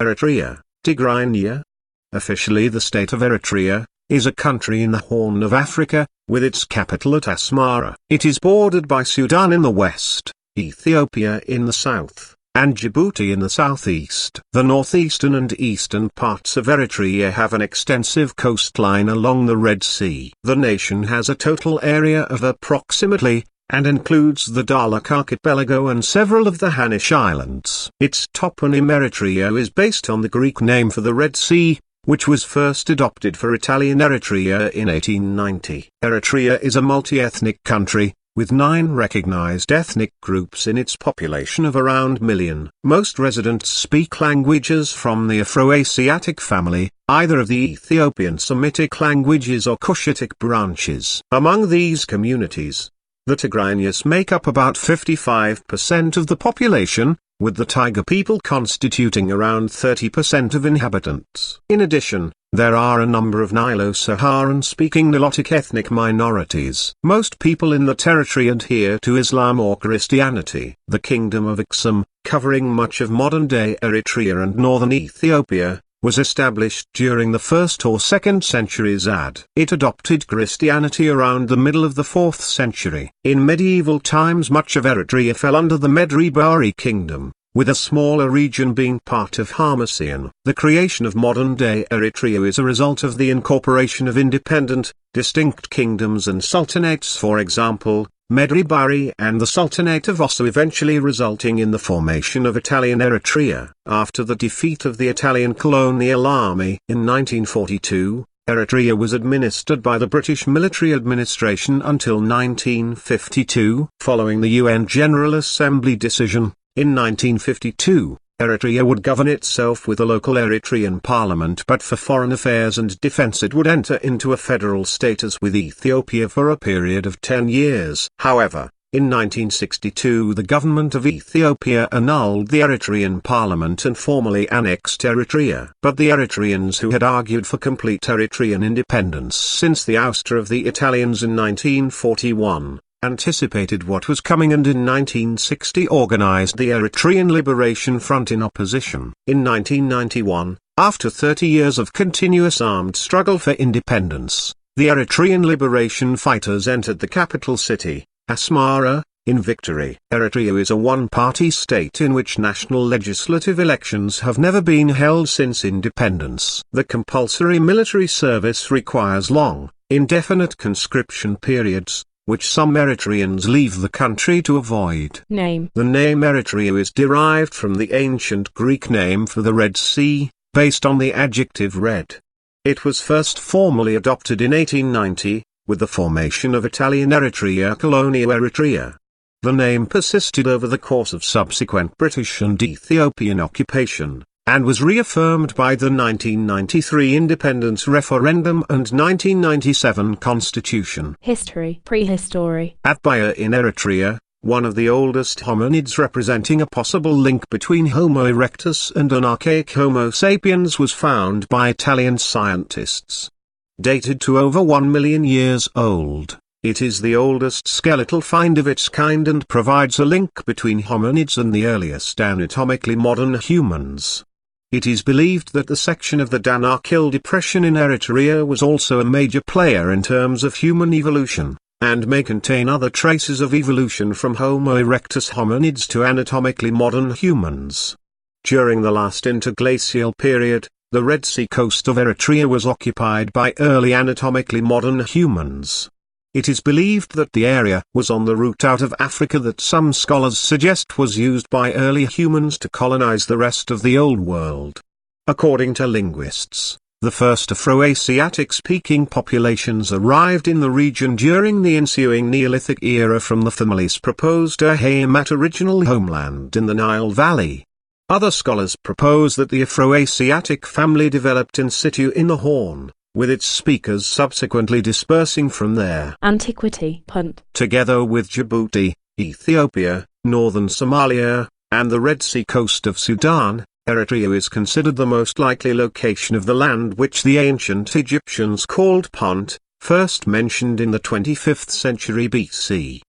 Eritrea, Tigrinya. Officially the state of Eritrea is a country in the Horn of Africa, with its capital at Asmara. It is bordered by Sudan in the west, Ethiopia in the south, and Djibouti in the southeast. The northeastern and eastern parts of Eritrea have an extensive coastline along the Red Sea. The nation has a total area of approximately, and includes the Dahlak archipelago and several of the Hanish Islands. Its toponym Eritrea is based on the Greek name for the Red Sea, which was first adopted for Italian Eritrea in 1890. Eritrea is a multi-ethnic country, with 9 recognized ethnic groups in its population of around million. Most residents speak languages from the Afro-Asiatic family, either of the Ethiopian Semitic languages or Cushitic branches. Among these communities, the Tigrinyas make up about 55% of the population, with the Tiger people constituting around 30% of inhabitants. In addition, there are a number of Nilo-Saharan-speaking Nilotic ethnic minorities. Most people in the territory adhere to Islam or Christianity. The Kingdom of Aksum, covering much of modern-day Eritrea and northern Ethiopia, was established during the 1st or 2nd centuries AD. It adopted Christianity around the middle of the 4th century. In medieval times much of Eritrea fell under the Medribari kingdom, with a smaller region being part of Harmasian. The creation of modern-day Eritrea is a result of the incorporation of independent, distinct kingdoms and sultanates, for example, Medribari and the Sultanate of Osso, eventually resulting in the formation of Italian Eritrea. After the defeat of the Italian colonial army in 1942, Eritrea was administered by the British military administration until 1952. Following the UN General Assembly decision, in 1952, Eritrea would govern itself with a local Eritrean parliament, but for foreign affairs and defense it would enter into a federal status with Ethiopia for a period of 10 years. However, in 1962 the government of Ethiopia annulled the Eritrean parliament and formally annexed Eritrea. But the Eritreans, who had argued for complete Eritrean independence since the ouster of the Italians in 1941, anticipated what was coming and in 1960 organized the Eritrean Liberation Front in opposition. In 1991, after 30 years of continuous armed struggle for independence, the Eritrean liberation fighters entered the capital city, Asmara, in victory. Eritrea is a one-party state in which national legislative elections have never been held since independence. The compulsory military service requires long, indefinite conscription periods, which some Eritreans leave the country to avoid. Name. The name Eritrea is derived from the ancient Greek name for the Red Sea, based on the adjective red. It was first formally adopted in 1890, with the formation of Italian Eritrea Colonial Eritrea. The name persisted over the course of subsequent British and Ethiopian occupation, and was reaffirmed by the 1993 independence referendum and 1997 constitution. History. Prehistory. At Baya in Eritrea, one of the oldest hominids representing a possible link between Homo erectus and an archaic Homo sapiens was found by Italian scientists. Dated to over 1 million years old, it is the oldest skeletal find of its kind and provides a link between hominids and the earliest anatomically modern humans. It is believed that the section of the Danakil Depression in Eritrea was also a major player in terms of human evolution, and may contain other traces of evolution from Homo erectus hominids to anatomically modern humans. During the last interglacial period, the Red Sea coast of Eritrea was occupied by early anatomically modern humans. It is believed that the area was on the route out of Africa that some scholars suggest was used by early humans to colonize the rest of the Old World. According to linguists, the first Afro-Asiatic-speaking populations arrived in the region during the ensuing Neolithic era from the families proposed Haymat original homeland in the Nile Valley. Other scholars propose that the Afro-Asiatic family developed in situ in the Horn, with its speakers subsequently dispersing from there. Antiquity. Punt. Together with Djibouti, Ethiopia, northern Somalia, and the Red Sea coast of Sudan, Eritrea is considered the most likely location of the land which the ancient Egyptians called Punt, first mentioned in the 25th century BC.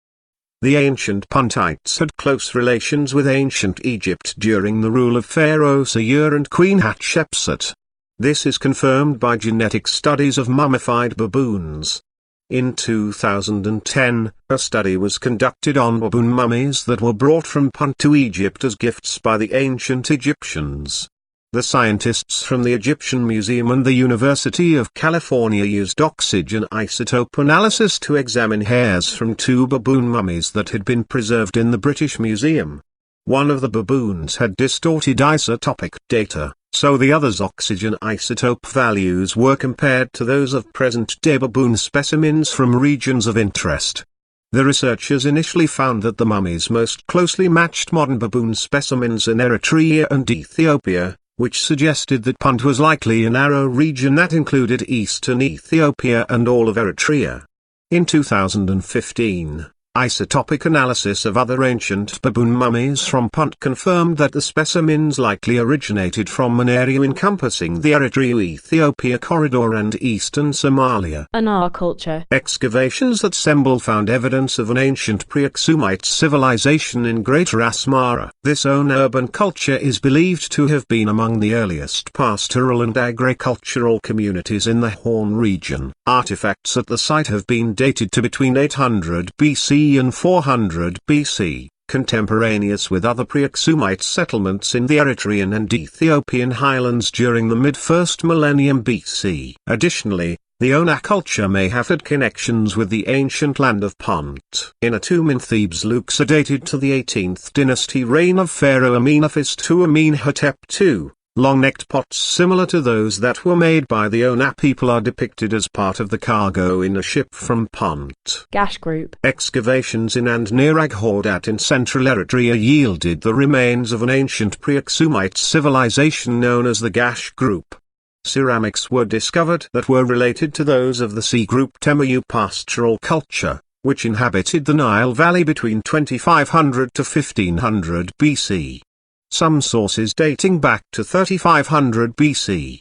The ancient Puntites had close relations with ancient Egypt during the rule of Pharaoh Seir and Queen Hatshepsut. This is confirmed by genetic studies of mummified baboons. In 2010, a study was conducted on baboon mummies that were brought from Punt to Egypt as gifts by the ancient Egyptians. The scientists from the Egyptian Museum and the University of California used oxygen isotope analysis to examine hairs from two baboon mummies that had been preserved in the British Museum. One of the baboons had distorted isotopic data, so the other's oxygen isotope values were compared to those of present-day baboon specimens from regions of interest. The researchers initially found that the mummies most closely matched modern baboon specimens in Eritrea and Ethiopia, which suggested that Punt was likely a narrow region that included eastern Ethiopia and all of Eritrea. In 2015, isotopic analysis of other ancient baboon mummies from Punt confirmed that the specimens likely originated from an area encompassing the Eritrea-Ethiopia corridor and eastern Somalia. Anar culture. Excavations at Sembel found evidence of an ancient pre-Aksumite civilization in Greater Asmara. This urban culture is believed to have been among the earliest pastoral and agricultural communities in the Horn region. Artifacts at the site have been dated to between 800 BC and 400 BC, contemporaneous with other pre-Aksumite settlements in the Eritrean and Ethiopian highlands during the mid-1st millennium BC. Additionally, the Ona culture may have had connections with the ancient land of Punt. In a tomb in Thebes looks are dated to the 18th dynasty reign of Pharaoh Amenephis II Amenhotep II. Long-necked pots similar to those that were made by the Ona people are depicted as part of the cargo in a ship from Punt. Gash group. Excavations in and near Aghordat in central Eritrea yielded the remains of an ancient pre-Aksumite civilization known as the Gash group. Ceramics were discovered that were related to those of the C group Temayu pastoral culture, which inhabited the Nile Valley between 2500 to 1500 BC. Some sources dating back to 3500 BC.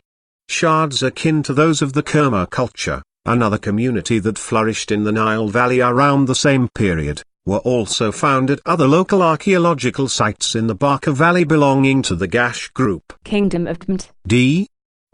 Shards akin to those of the Kerma culture, another community that flourished in the Nile Valley around the same period, were also found at other local archaeological sites in the Barka Valley belonging to the Gash group. Kingdom of Mount.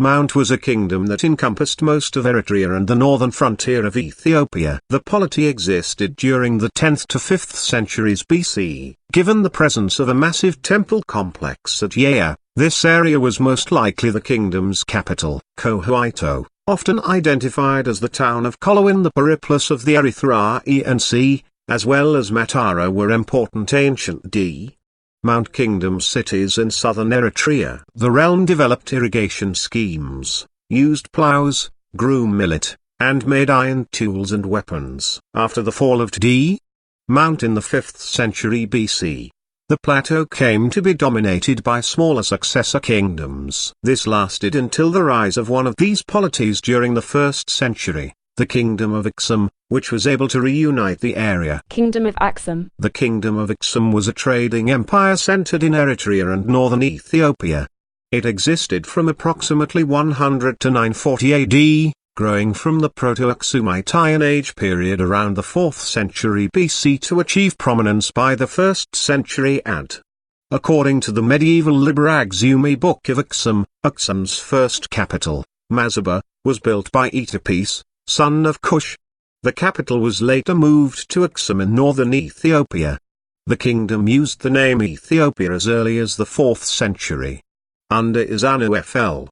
Mount was a kingdom that encompassed most of Eritrea and the northern frontier of Ethiopia. The polity existed during the 10th to 5th centuries BC. Given the presence of a massive temple complex at Yea, this area was most likely the kingdom's capital. Kohuito, often identified as the town of Kolo in the periplus of the Erythraean Sea, as well as Matara were important ancient Mount Kingdom cities in southern Eritrea. The realm developed irrigation schemes, used plows, grew millet, and made iron tools and weapons. After the fall of Mount in the 5th century BC, the plateau came to be dominated by smaller successor kingdoms. This lasted until the rise of one of these polities during the 1st century, the Kingdom of Aksum, which was able to reunite the area. Kingdom of Aksum. The Kingdom of Aksum was a trading empire centered in Eritrea and northern Ethiopia. It existed from approximately 100 to 940 AD, growing from the Proto-Aksumite Iron Age period around the 4th century BC to achieve prominence by the 1st century AD. According to the medieval Liber Aksumi Book of Aksum, Aksum's first capital, Mazaba, was built by Etipes, son of Cush. The capital was later moved to Aksum in northern Ethiopia. The kingdom used the name Ethiopia as early as the 4th century. Under Izanu FL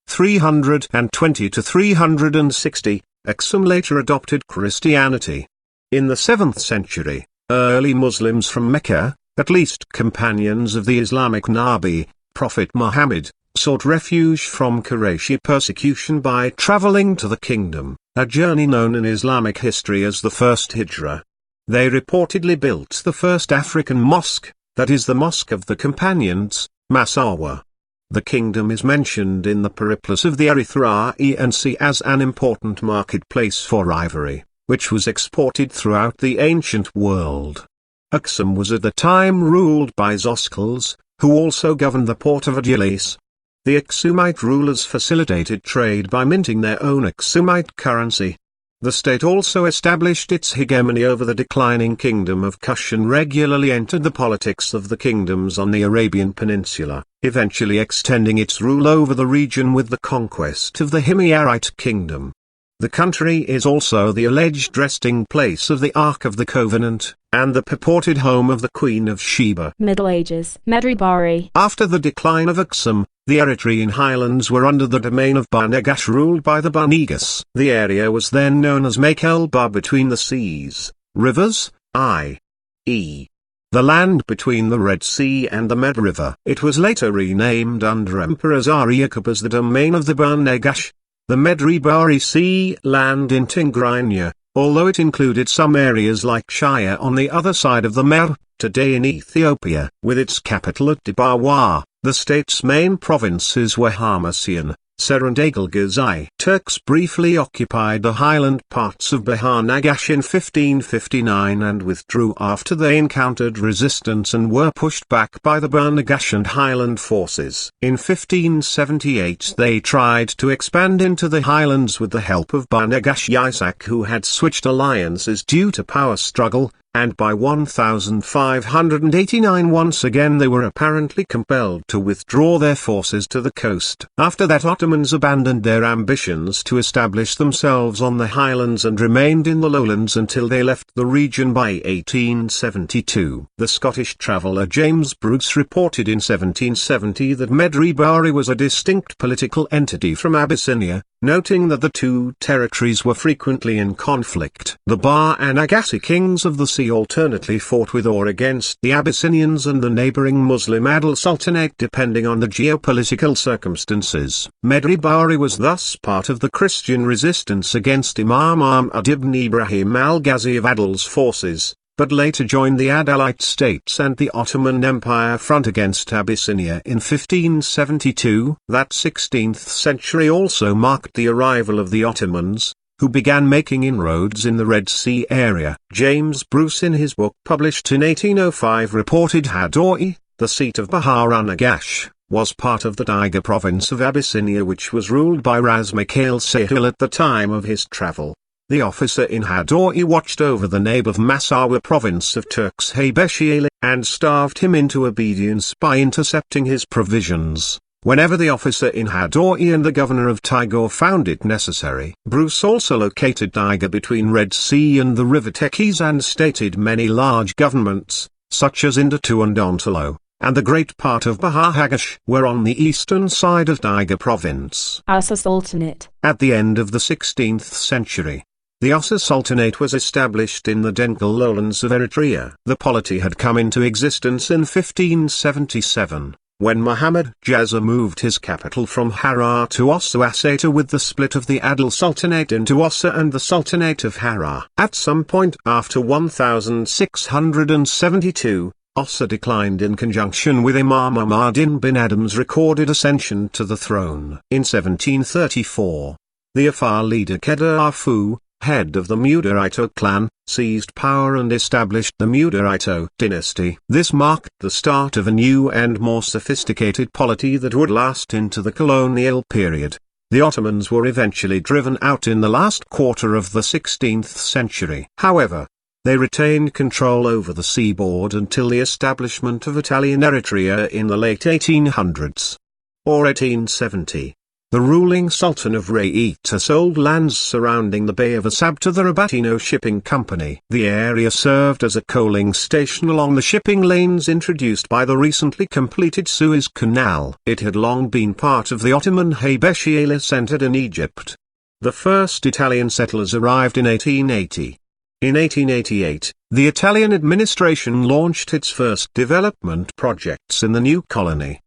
320 to 360, Aksum later adopted Christianity. In the 7th century, early Muslims from Mecca, at least companions of the Islamic Nabi, Prophet Muhammad, sought refuge from Qurayshi persecution by traveling to the kingdom, a journey known in Islamic history as the First Hijrah. They reportedly built the first African mosque, that is the Mosque of the Companions, Massawa. The kingdom is mentioned in the periplus of the Erythraean Sea as an important marketplace for ivory, which was exported throughout the ancient world. Aksum was at the time ruled by Zoskals, who also governed the port of Adulis. The Aksumite rulers facilitated trade by minting their own Aksumite currency. The state also established its hegemony over the declining kingdom of Kush and regularly entered the politics of the kingdoms on the Arabian Peninsula, eventually extending its rule over the region with the conquest of the Himyarite kingdom. The country is also the alleged resting place of the Ark of the Covenant, and the purported home of the Queen of Sheba. Middle Ages. Medribari. After the decline of Aksum, the Eritrean highlands were under the domain of Barnagash ruled by the Barnegas. The area was then known as Makelba between the seas, rivers, i.e. the land between the Red Sea and the Med River. It was later renamed under Emperor Zariakub as the domain of the Barnagash. The Medribari Sea land in Tigrinya, although it included some areas like Shire on the other side of the Mer, today in Ethiopia. With its capital at Dibawa, the state's main provinces were Harmasian, Ser and Agalgazai. Turks briefly occupied the highland parts of Bahar Nagash in 1559 and withdrew after they encountered resistance and were pushed back by the Barnagash and highland forces. In 1578 they tried to expand into the highlands with the help of Barnagash Yisak, who had switched alliances due to power struggle, and by 1589 once again they were apparently compelled to withdraw their forces to the coast. After that Ottomans abandoned their ambitions to establish themselves on the highlands and remained in the lowlands until they left the region by 1872. The Scottish traveller James Bruce reported in 1770 that Medribari was a distinct political entity from Abyssinia, noting that the two territories were frequently in conflict. The Bar and Agassi kings of the sea alternately fought with or against the Abyssinians and the neighboring Muslim Adal Sultanate depending on the geopolitical circumstances. Medribari was thus part of the Christian resistance against Imam Ahmad ibn Ibrahim al-Ghazi of Adal's forces, but later joined the Adalite states and the Ottoman Empire front against Abyssinia in 1572. That 16th century also marked the arrival of the Ottomans, who began making inroads in the Red Sea area. James Bruce in his book published in 1805 reported Hadoui, the seat of Bahar Nagash, was part of the Diga province of Abyssinia which was ruled by Ras Mikhail Sahil at the time of his travel. The officer in Hadoui watched over the Naib of Massawa province of Turks Haybeshiali, and starved him into obedience by intercepting his provisions, whenever the officer in Hadoui and the governor of Tigor found it necessary. Bruce also located Diga between Red Sea and the river Tekes and stated many large governments, such as Indatu and Ontalo, and the great part of Bahar Hagash were on the eastern side of Diga province. Asa Sultanate. At the end of the 16th century, the Asa Sultanate was established in the Dengal lowlands of Eritrea. The polity had come into existence in 1577, when Muhammad Jaza moved his capital from Harar to Osuaseta with the split of the Adal Sultanate into Ossa and the Sultanate of Harar. At some point after 1672, Ossa declined in conjunction with Imam Ahmad bin Adam's recorded ascension to the throne. In 1734, the Afar leader Kedar Fu, head of the Mudarito clan, seized power and established the Mudarito dynasty. This marked the start of a new and more sophisticated polity that would last into the colonial period. The Ottomans were eventually driven out in the last quarter of the 16th century. However, they retained control over the seaboard until the establishment of Italian Eritrea in the late 1800s. Or 1870. The ruling Sultan of Rayita sold lands surrounding the Bay of Assab to the Rabatino Shipping Company. The area served as a coaling station along the shipping lanes introduced by the recently completed Suez Canal. It had long been part of the Ottoman Haybeshiali centered in Egypt. The first Italian settlers arrived in 1880. In 1888, the Italian administration launched its first development projects in the new colony.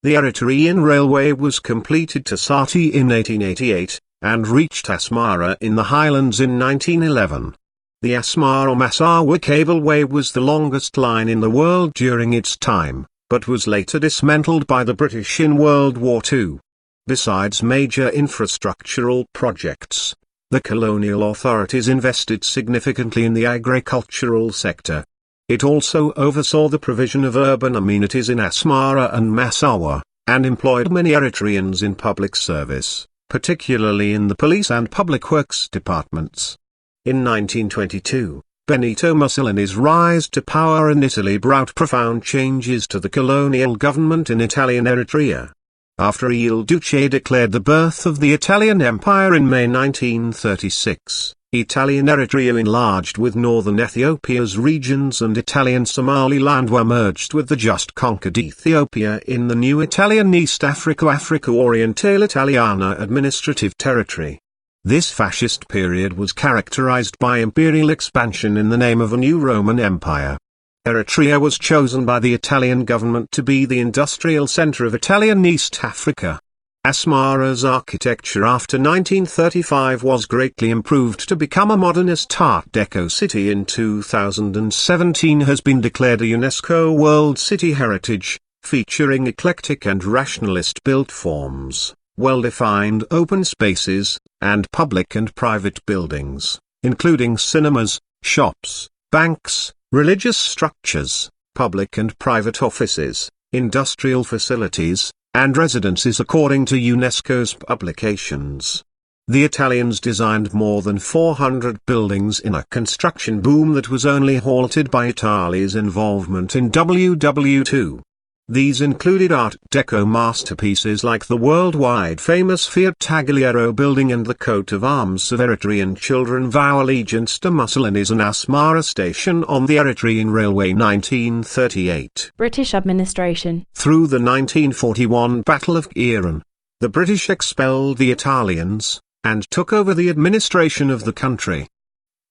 The Eritrean Railway was completed to Sati in 1888, and reached Asmara in the highlands in 1911. The Asmara-Massawa cableway was the longest line in the world during its time, but was later dismantled by the British in World War II. Besides major infrastructural projects, the colonial authorities invested significantly in the agricultural sector. It also oversaw the provision of urban amenities in Asmara and Massawa, and employed many Eritreans in public service. particularly in the police and public works departments. In 1922, Benito Mussolini's rise to power in Italy brought profound changes to the colonial government in Italian Eritrea. After Il Duce declared the birth of the Italian Empire in May 1936, Italian Eritrea enlarged with northern Ethiopia's regions, and Italian Somaliland were merged with the just conquered Ethiopia in the new Italian East Africa Orientale Italiana administrative territory. This fascist period was characterized by imperial expansion in the name of a new Roman Empire. Eritrea was chosen by the Italian government to be the industrial center of Italian East Africa. Asmara's architecture after 1935 was greatly improved to become a modernist Art Deco city. In 2017 has been declared a UNESCO World City Heritage, featuring eclectic and rationalist built forms, well-defined open spaces, and public and private buildings, including cinemas, shops, banks, religious structures, public and private offices, industrial facilities, and residences according to UNESCO's publications. The Italians designed more than 400 buildings in a construction boom that was only halted by Italy's involvement in WW2. These included Art Deco masterpieces like the worldwide famous Fiat Tagliero building and the coat of arms of Eritrean children vow allegiance to Mussolini's and Asmara station on the Eritrean Railway 1938. British administration. Through the 1941 Battle of Iran, the British expelled the Italians, and took over the administration of the country.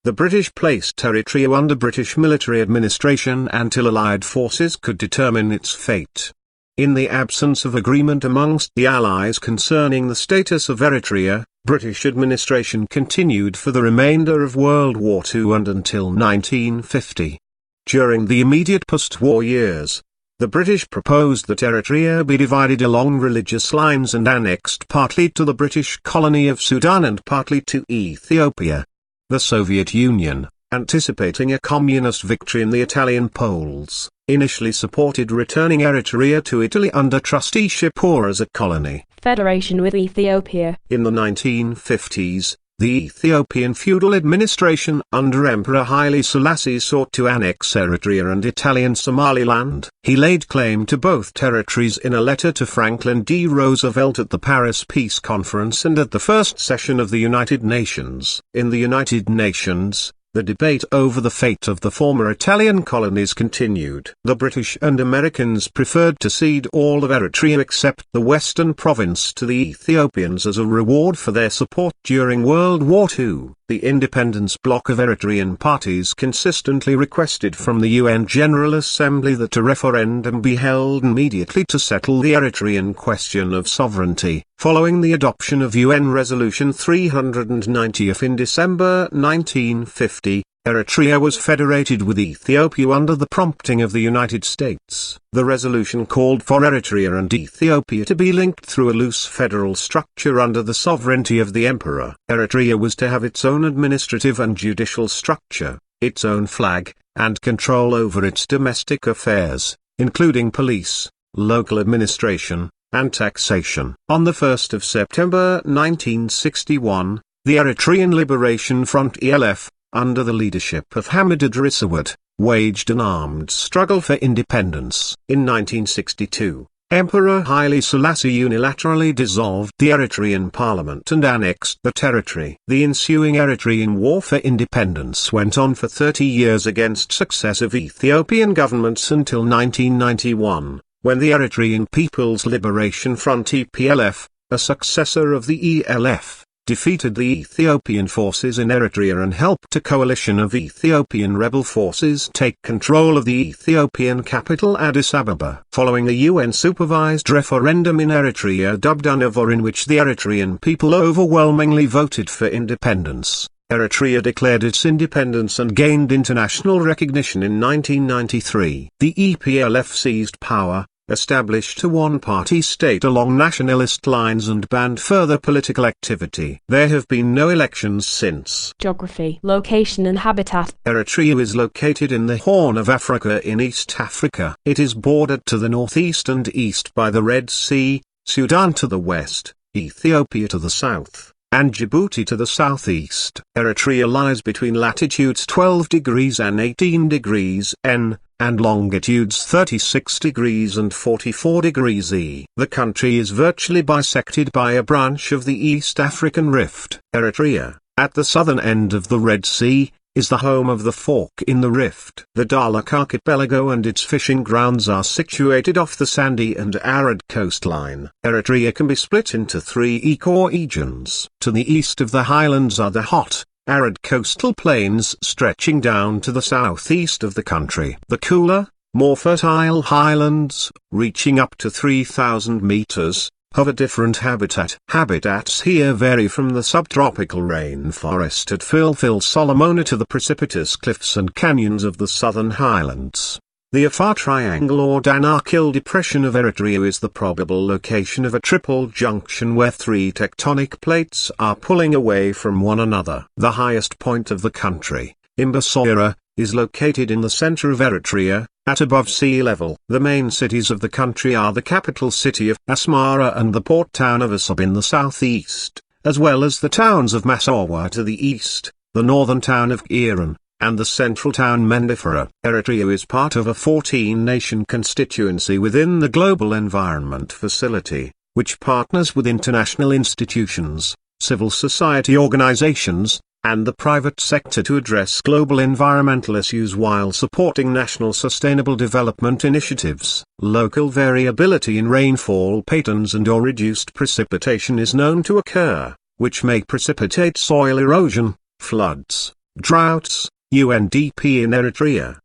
The British placed Eritrea under British military administration until Allied forces could determine its fate. In the absence of agreement amongst the Allies concerning the status of Eritrea, British administration continued for the remainder of World War II and until 1950. During the immediate post-war years, the British proposed that Eritrea be divided along religious lines and annexed partly to the British colony of Sudan and partly to Ethiopia. The Soviet Union, anticipating a communist victory in the Italian polls, initially supported returning Eritrea to Italy under trusteeship or as a colony. Federation with Ethiopia. In the 1950s, the Ethiopian feudal administration under Emperor Haile Selassie sought to annex Eritrea and Italian Somaliland. He laid claim to both territories in a letter to Franklin D. Roosevelt at the Paris Peace Conference and at the first session of the United Nations. In the United Nations, the debate over the fate of the former Italian colonies continued. The British and Americans preferred to cede all of Eritrea except the western province to the Ethiopians as a reward for their support during World War II. The independence bloc of Eritrean parties consistently requested from the UN General Assembly that a referendum be held immediately to settle the Eritrean question of sovereignty. Following the adoption of UN Resolution 390 in December 1950, Eritrea was federated with Ethiopia under the prompting of the United States. The resolution called for Eritrea and Ethiopia to be linked through a loose federal structure under the sovereignty of the emperor. Eritrea was to have its own administrative and judicial structure, its own flag, and control over its domestic affairs, including police, local administration, and taxation. On the 1st of September 1961, the Eritrean Liberation Front (ELF), under the leadership of Hamid Idris Awad, waged an armed struggle for independence. In 1962, Emperor Haile Selassie unilaterally dissolved the Eritrean parliament and annexed the territory. The ensuing Eritrean War for independence went on for 30 years against successive Ethiopian governments until 1991, when the Eritrean People's Liberation Front (EPLF), a successor of the ELF, defeated the Ethiopian forces in Eritrea and helped a coalition of Ethiopian rebel forces take control of the Ethiopian capital Addis Ababa. Following a UN-supervised referendum in Eritrea dubbed UNAVOR, in which the Eritrean people overwhelmingly voted for independence, Eritrea declared its independence and gained international recognition in 1993. The EPLF seized power, established a one-party state along nationalist lines and banned further political activity. There have been no elections since. Geography, location and habitat. Eritrea is located in the Horn of Africa in East Africa. It is bordered to the northeast and east by the Red Sea, Sudan to the west, Ethiopia to the south, and Djibouti to the southeast. Eritrea lies between latitudes 12 degrees and 18 degrees N, and longitudes 36 degrees and 44 degrees E. The country is virtually bisected by a branch of the East African Rift. Eritrea, at the southern end of the Red Sea, is the home of the fork in the rift. The Dahlak Archipelago and its fishing grounds are situated off the sandy and arid coastline. Eritrea can be split into three ecoregions. To the east of the highlands are the hot, arid coastal plains stretching down to the southeast of the country. The cooler, more fertile highlands, reaching up to 3,000 meters, have a different habitat. Habitats here vary from the subtropical rainforest at Phil Solomona to the precipitous cliffs and canyons of the southern highlands. The Afar Triangle or Danakil Depression of Eritrea is the probable location of a triple junction where three tectonic plates are pulling away from one another. The highest point of the country, Imbasoira, is located in the center of Eritrea, at above sea level. The main cities of the country are the capital city of Asmara and the port town of Asab in the southeast, as well as the towns of Massawa to the east, the northern town of Iran, and the central town Mendifera. Eritrea is part of a 14-nation constituency within the Global Environment Facility, which partners with international institutions, civil society organizations, and the private sector to address global environmental issues while supporting national sustainable development initiatives. Local variability in rainfall patterns and/or reduced precipitation is known to occur, which may precipitate soil erosion, floods, droughts. UNDP in Eritrea,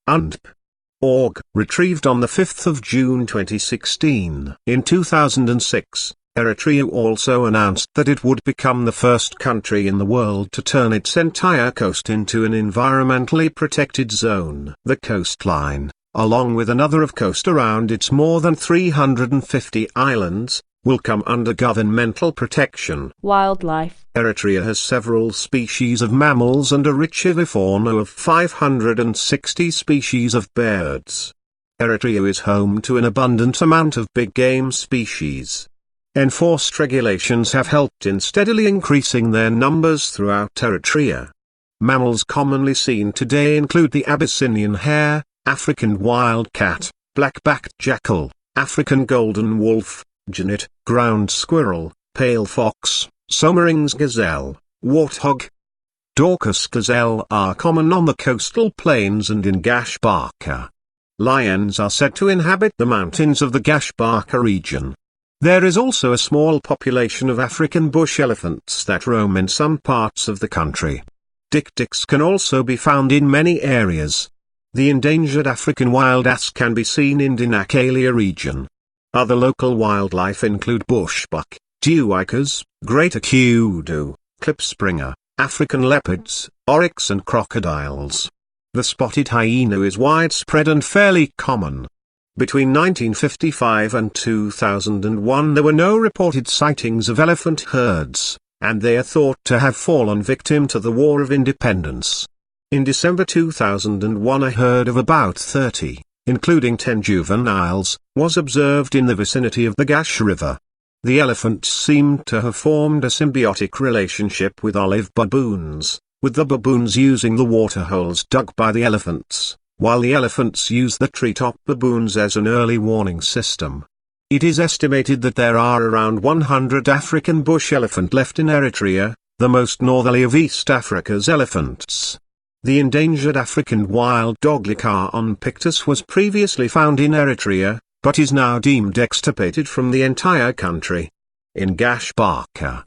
UNDP.org, retrieved on 5 June 2016. In 2006, Eritrea also announced that it would become the first country in the world to turn its entire coast into an environmentally protected zone. The coastline, along with another of coast around its more than 350 islands, will come under governmental protection. Wildlife. Eritrea has several species of mammals and a rich fauna of 560 species of birds. Eritrea is home to an abundant amount of big game species. Enforced regulations have helped in steadily increasing their numbers throughout Eritrea. Mammals commonly seen today include the Abyssinian hare, African wildcat, black-backed jackal, African golden wolf, genet, ground squirrel, pale fox, Soemmerring's gazelle, warthog. Dorcas gazelle are common on the coastal plains and in Gash-Barka. Lions are said to inhabit the mountains of the Gash-Barka region. There is also a small population of African bush elephants that roam in some parts of the country. Dik-diks can also be found in many areas. The endangered African wild ass can be seen in Dinakalia region. Other local wildlife include bushbuck, duikers, greater kudu, klipspringer, African leopards, oryx and crocodiles. The spotted hyena is widespread and fairly common. Between 1955 and 2001 there were no reported sightings of elephant herds, and they are thought to have fallen victim to the War of Independence. In December 2001 a herd of about 30, including 10 juveniles, was observed in the vicinity of the Gash River. The elephants seemed to have formed a symbiotic relationship with olive baboons, with the baboons using the waterholes dug by the elephants, while the elephants use the treetop baboons as an early warning system. It is estimated that there are around 100 African bush elephant left in Eritrea, the most northerly of East Africa's elephants. The endangered African wild dog Lycaon pictus was previously found in Eritrea, but is now deemed extirpated from the entire country. In Gash-Barka,